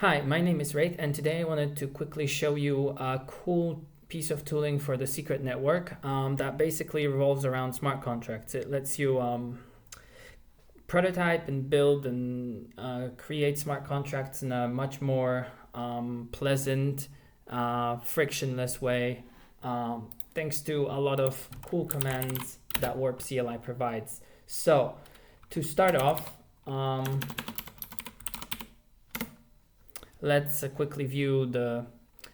Hi, my name is Wraith, and today I wanted to quickly show you a cool piece of tooling for the secret network that basically revolves around smart contracts. It lets you prototype and build and create smart contracts in a much more pleasant, frictionless way, thanks to a lot of cool commands that Warp CLI provides. So, to start off, let's quickly view the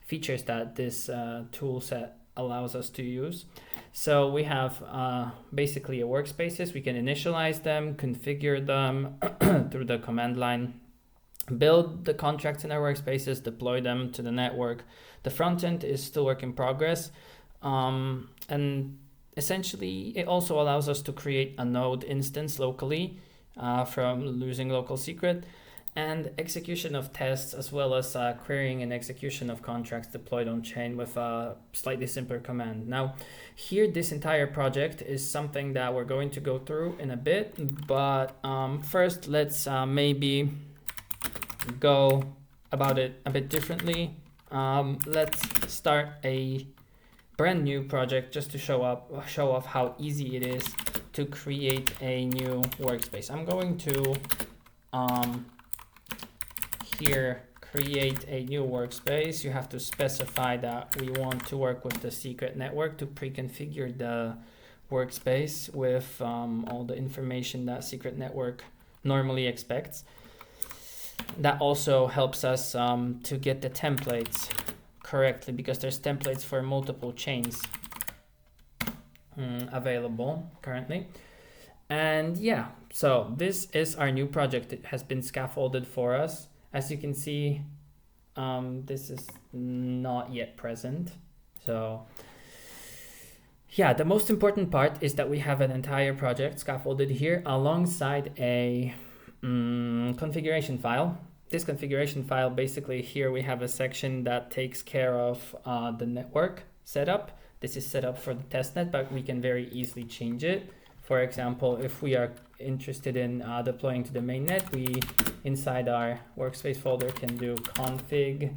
features that this tool set allows us to use. So we have basically a workspaces. We can initialize them, configure them through the command line, build the contracts in our workspaces, deploy them to the network. The front end is still work in progress. And essentially, it also allows us to create a node instance locally from using local secret, and execution of tests, as well as querying and execution of contracts deployed on chain with a slightly simpler command. Now, here, this entire project is something that we're going to go through in a bit, but first, let's maybe go about it a bit differently. Let's start a brand new project just to show off how easy it is to create a new workspace. I'm going to here create a new workspace. You have to specify that we want to work with the secret network to pre-configure the workspace with all the information that secret network normally expects. That also helps us to get the templates correctly, because there's templates for multiple chains available currently. And yeah, so this is our new project. It has been scaffolded for us. As you can see, this is not yet present. So yeah, the most important part is that we have an entire project scaffolded here alongside a configuration file. This configuration file, basically here we have a section that takes care of the network setup. This is set up for the testnet, but we can very easily change it. For example, if we are interested in deploying to the mainnet, we inside our workspace folder can do config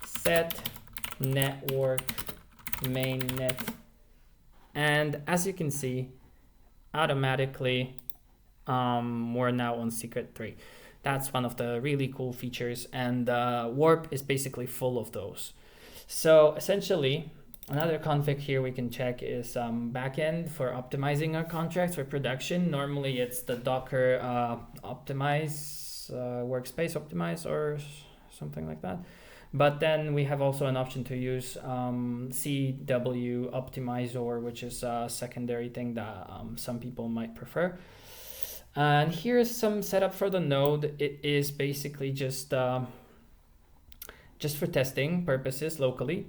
set network mainnet, and as you can see, automatically we're now on secret 3. That's one of the really cool features, and Warp is basically full of those. So essentially, another config here we can check is backend for optimizing our contracts for production. Normally it's the Docker optimize, workspace optimize or something like that. But then we have also an option to use CW optimizer, which is a secondary thing that some people might prefer. And here's some setup for the node. It is basically just for testing purposes locally.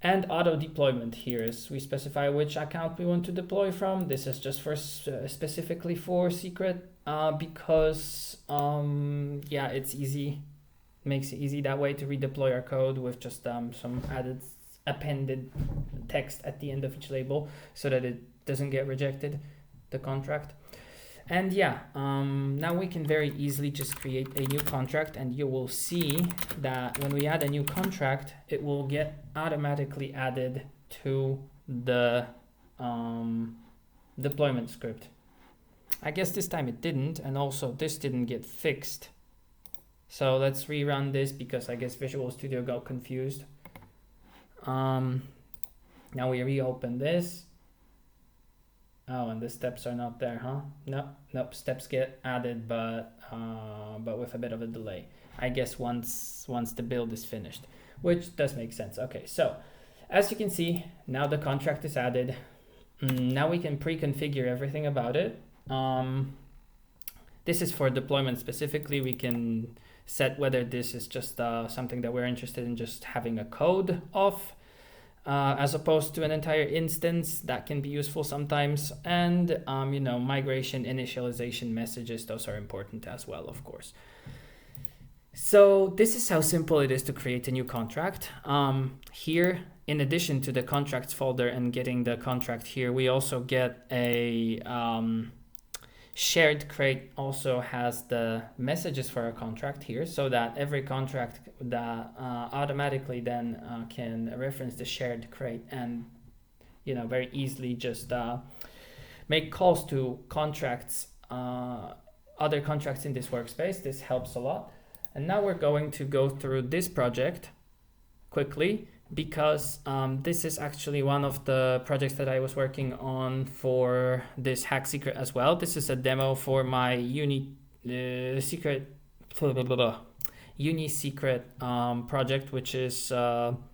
And auto deployment here is we specify which account we want to deploy from. This is just for specifically for secret because yeah, it's easy, makes it easy that way to redeploy our code with just some added appended text at the end of each label so that it doesn't get rejected, the contract. And yeah, now we can very easily just create a new contract, and you will see that when we add a new contract, it will get automatically added to the deployment script. I guess this time it didn't, and also this didn't get fixed. So let's rerun this because I guess Visual Studio got confused. Now we reopen this. Oh, and the steps are not there, huh? Nope. Steps get added, but with a bit of a delay. I guess once the build is finished, which does make sense. Okay, so as you can see, now the contract is added. Now we can pre-configure everything about it. This is for deployment specifically. We can set whether this is just something that we're interested in just having a code of, as opposed to an entire instance. That can be useful sometimes. And, migration, initialization messages, those are important as well, of course. So this is how simple it is to create a new contract. Here, in addition to the contracts folder and getting the contract here, we also get a Shared crate also has the messages for a contract here, so that every contract that automatically then can reference the shared crate and very easily just make calls to contracts, other contracts in this workspace. This helps a lot. And now we're going to go through this project quickly, because this is actually one of the projects that I was working on for this hack secret as well. This is a demo for my Uni secret project, which is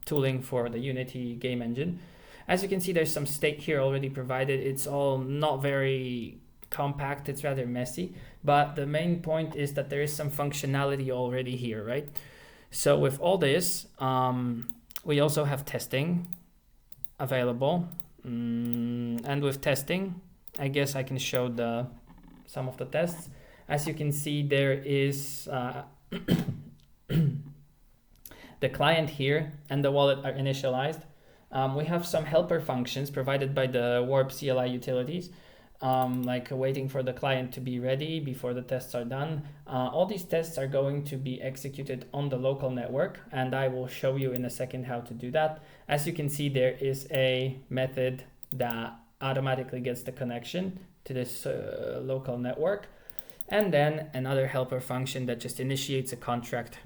tooling for the Unity game engine. As you can see, there's some state here already provided. It's all not very compact, it's rather messy, but the main point is that there is some functionality already here, right? So with all this, we also have testing available, and with testing, I guess I can show some of the tests. As you can see, there is the client here and the wallet are initialized. We have some helper functions provided by the Warp CLI utilities, like waiting for the client to be ready before the tests are done. All these tests are going to be executed on the local network, and I will show you in a second how to do that. As you can see, there is a method that automatically gets the connection to this local network, and then another helper function that just initiates a contract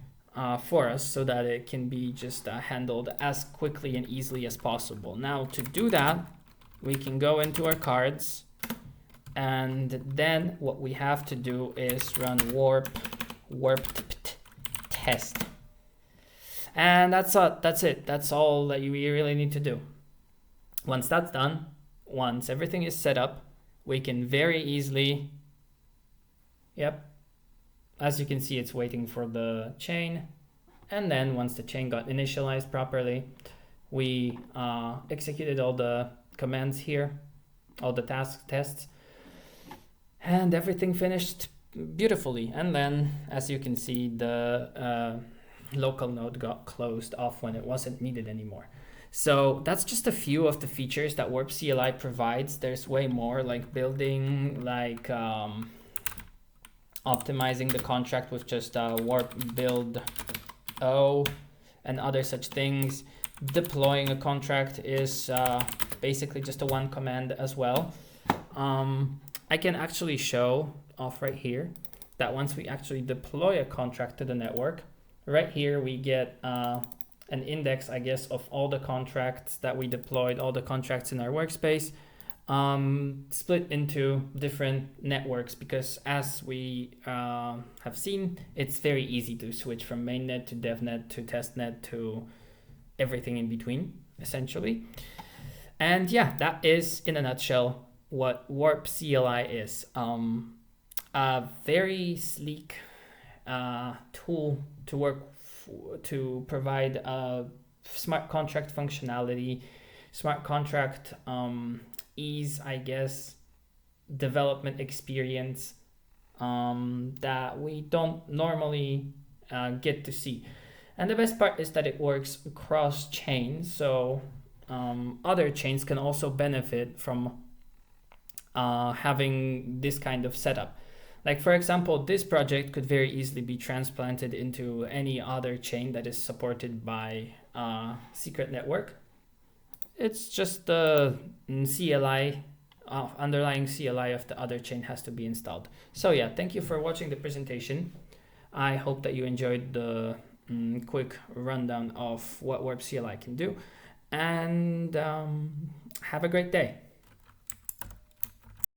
for us so that it can be just handled as quickly and easily as possible. Now, to do that, we can go into our cards, and then what we have to do is run warp test. And that's it. That's all that we really need to do. Once that's done, once everything is set up, we can very easily, as you can see, it's waiting for the chain. And then once the chain got initialized properly, we executed all the commands here, all the tests, and everything finished beautifully. And then, as you can see, the local node got closed off when it wasn't needed anymore. So that's just a few of the features that Warp CLI provides. There's way more, like building, like optimizing the contract with just warp build O and other such things. Deploying a contract is basically just a one command as well. I can actually show off right here that once we actually deploy a contract to the network, right here we get an index, I guess, of all the contracts that we deployed, all the contracts in our workspace, split into different networks, because as we have seen, it's very easy to switch from mainnet to devnet to testnet to everything in between, essentially. And yeah, that is in a nutshell what Warp CLI is. A very sleek tool to work to provide smart contract functionality, smart contract ease, I guess, development experience that we don't normally get to see. And the best part is that it works cross chain, so other chains can also benefit from having this kind of setup. Like, for example, this project could very easily be transplanted into any other chain that is supported by secret network. It's just the CLI, underlying CLI of the other chain has to be installed. So yeah, thank you for watching the presentation. I hope that you enjoyed the quick rundown of what Warp CLI can do, and have a great day.